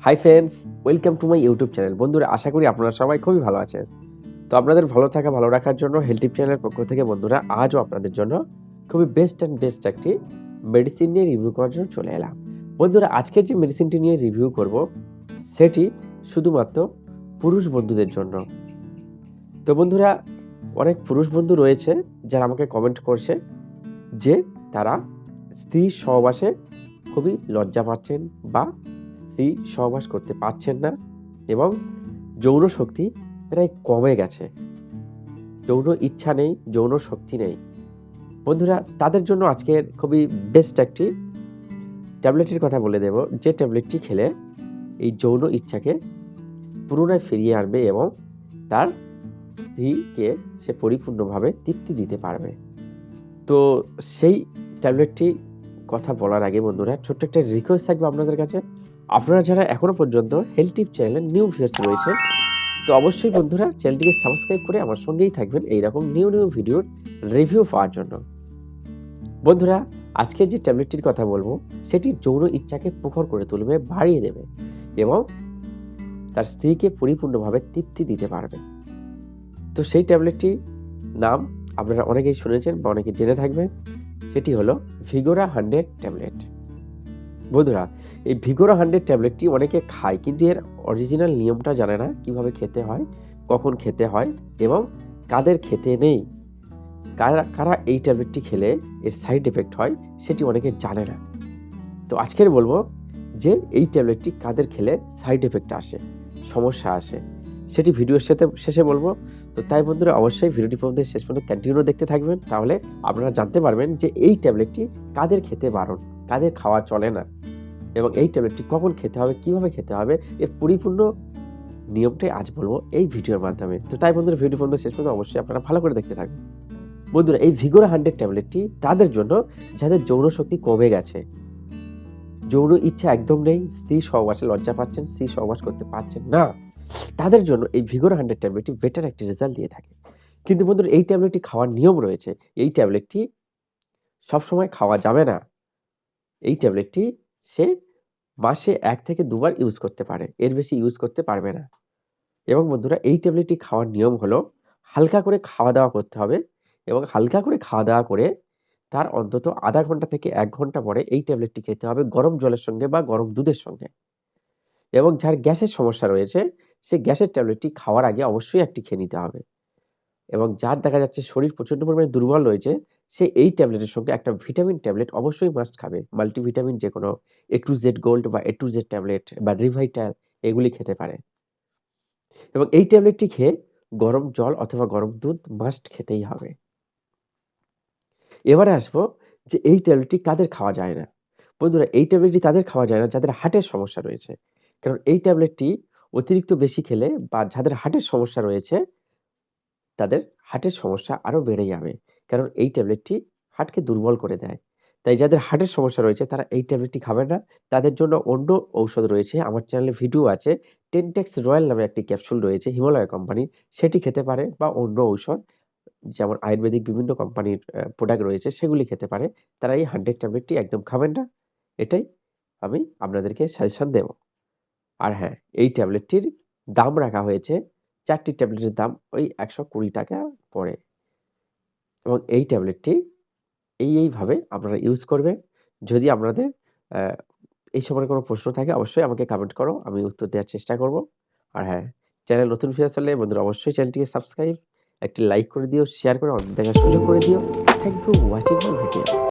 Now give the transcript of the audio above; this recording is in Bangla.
Hi friends, welcome to my YouTube channel. বন্ধুরা, আশা করি আপনারা সবাই খুবই ভালো আছেন। তো আপনাদের ভালো থাকা, ভালো রাখার জন্য হেলথ টিপ চ্যানেলের পক্ষ থেকে বন্ধুরা আজও আপনাদের জন্য খুবই বেস্ট একটি মেডিসিন নিয়ে রিভিউ করার জন্য চলে এলাম। বন্ধুরা, আজকের যে মেডিসিনটি নিয়ে রিভিউ করব সেটি শুধুমাত্র পুরুষ বন্ধুদের জন্য। তো বন্ধুরা, অনেক পুরুষ বন্ধু রয়েছে যারা আমাকে কমেন্ট করছে যে তারা স্ত্রীর সহবাসে খুবই লজ্জা পাচ্ছেন বা স্ত্রী সহবাস করতে পারছেন না এবং যৌন শক্তি প্রায় কমে গেছে, যৌন ইচ্ছা নেই, যৌন শক্তি নেই। বন্ধুরা, তাদের জন্য আজকের খুবই বেস্ট একটি ট্যাবলেটের কথা বলে দেব, যে ট্যাবলেটটি খেলে এই যৌন ইচ্ছাকে পুনরায় ফিরিয়ে আনবে এবং তার স্ত্রীকে সে পরিপূর্ণভাবে তৃপ্তি দিতে পারবে। তো সেই ট্যাবলেটটি কথা বলার আগে বন্ধুরা ছোট্ট একটা রিকোয়েস্ট থাকবে আপনাদের কাছে। আপনারা যারা এখনো পর্যন্ত হেলথ টিপ চ্যানেলে নিউ ভিউয়ার্স রয়েছে, তো অবশ্যই বন্ধুরা চ্যানেলটিকে সাবস্ক্রাইব করে আমার সঙ্গেই থাকবেন এইরকম নিউ ভিডিওর রিভিউ পাওয়ার জন্য। বন্ধুরা, আজকে যে ট্যাবলেটটির কথা বলবো সেটি যৌন ইচ্ছাকে প্রখর করে তুলবে, বাড়িয়ে দেবে এবং তার স্ত্রীকে পরিপূর্ণভাবে তৃপ্তি দিতে পারবে। তো সেই ট্যাবলেটটির নাম আপনারা অনেকেই শুনেছেন বা অনেকে জেনে থাকবেন, সেটি হলো ভিগোরা 100 ট্যাবলেট। বন্ধুরা, এই ভিগোরা 100 ট্যাবলেটটি অনেকে খায় কিন্তু এর অরিজিনাল নিয়মটা জানে না, কিভাবে খেতে হয়, কখন খেতে হয় এবং কাদের খেতে নেই। কারা কারা এই ট্যাবলেটটি খেলে এর সাইড এফেক্ট হয় সেটি অনেকে জানে না। তো আজকের বলবো যে এই ট্যাবলেটটি কাদের খেলে সাইড এফেক্ট আসে, সমস্যা আসে, সেটি ভিডিওর শেষে বলবো। তো তাই বন্ধুরা অবশ্যই ভিডিওটি পর্যন্ত শেষ পর্যন্ত কন্টিনিউ দেখতে থাকবেন, তাহলে আপনারা জানতে পারবেন যে এই ট্যাবলেটটি কাদের খেতে বারণ, কাদের খাওয়া চলে না এবং এই ট্যাবলেটটি কখন খেতে হবে, কিভাবে খেতে হবে, এর পরিপূর্ণ নিয়মটাই আজ বলবো এই ভিডিওর মাধ্যমে। তো তাই বন্ধুরা ভিডিও পর্যন্ত শেষ পর্যন্ত অবশ্যই আপনারা ভালো করে দেখতে থাকবেন। বন্ধুরা, এই ভিগোরা 100 ট্যাবলেটটি তাদের জন্য যাদের যৌন শক্তি কমে গেছে, যৌন ইচ্ছা একদম নেই, স্ত্রী সহবাসে লজ্জা পাচ্ছেন, স্ত্রী সহবাস করতে পারছেন না, তাদের জন্য এই ভিগোরা 100 ট্যাবলেটটি বেটার একটি রেজাল্ট দিয়ে থাকে। কিন্তু বন্ধুরা, এই ট্যাবলেটটি খাওয়ার নিয়ম রয়েছে। এই ট্যাবলেটটি সবসময় খাওয়া যাবে না। এই ট্যাবলেটটি সে মাসে 1 থেকে 2 বার ইউজ করতে পারে, এর বেশি ইউজ করতে পারবে না। এবং বন্ধুরা, এই ট্যাবলেটটি খাওয়ার নিয়ম হলো হালকা করে খাওয়া-দাওয়া করতে হবে এবং হালকা করে খাওয়া-দাওয়া করে তার অন্তত আধা ঘন্টা থেকে 1 ঘন্টা পরে এই ট্যাবলেটটি খেতে হবে গরম জলের সঙ্গে বা গরম দুধের সঙ্গে। এবং যার গ্যাসের সমস্যা রয়েছে, সে গ্যাসের ট্যাবলেটটি খাওয়ার আগে অবশ্যই একটি খেয়ে নিতে হবে। এবং যার দেখা যাচ্ছে শরীর প্রচণ্ড পরিমাণে দুর্বল রয়েছে, সে এই ট্যাবলেটের সঙ্গে একটা ভিটামিন ট্যাবলেট অবশ্যই মাস্ট খাবে। মাল্টিভিটামিন যেকোনো A to Z গোল্ড বা A to Z ট্যাবলেট বা রিভাইটাল এগুলি খেতে পারে। এবং এই ট্যাবলেটটি খেয়ে গরম জল অথবা গরম দুধ মাস্ট খেতেই হবে। এবারে আসবো যে এই ট্যাবলেটটি কাদের খাওয়া যায় না। বন্ধুরা, এই ট্যাবলেটটি তাদের খাওয়া যায় না যাদের হার্টের সমস্যা রয়েছে। কারণ এই ট্যাবলেটটি অতিরিক্ত বেশি খেলে বা যাদের হার্টের সমস্যা রয়েছে, তাদের হার্টের সমস্যা আরো বেড়ে যাবে। কারণ এই ট্যাবলেটটি হার্টকে দুর্বল করে দেয়। তাই যাদের হার্টের সমস্যা রয়েছে তারা এই ট্যাবলেটটি খাবেন না। তাদের জন্য অন্য ঔষধ রয়েছে। আমার চ্যানেলে ভিডিও আছে। টেনটেক্স রয়্যাল নামে একটি ক্যাপসুল রয়েছে হিমালয় কোম্পানির, সেটি খেতে পারে বা অন্য ঔষধ যেমন আয়ুর্বেদিক বিভিন্ন কোম্পানির প্রোডাক্ট রয়েছে সেগুলি খেতে পারে। তারা এই 100 ট্যাবলেটটি একদম খাবেন না। এটাই আমি আপনাদেরকে সাজেশন দেব। আর হ্যাঁ, এই ট্যাবলেটটির দাম রাখা হয়েছে, ৪ টি ট্যাবলেটের দাম ওই ৳১২০ পড়ে। এবং এই ট্যাবলেটটি এইভাবে আপনারা ইউজ করবেন। যদি আপনাদের অ্যা এই সম্পর্কে কোনো প্রশ্ন থাকে অবশ্যই আমাকে কমেন্ট করো। আমি উত্তর দেওয়ার চেষ্টা করব। আর হ্যাঁ, চ্যানেল নতুন ভিউয়ার্স হলে বন্ধুরা অবশ্যই চ্যানেলটিকে সাবস্ক্রাইব, একটি লাইক করে দিও, শেয়ার করে অন্যদের দেখার সুযোগ করে দিও। Thank you watching my video.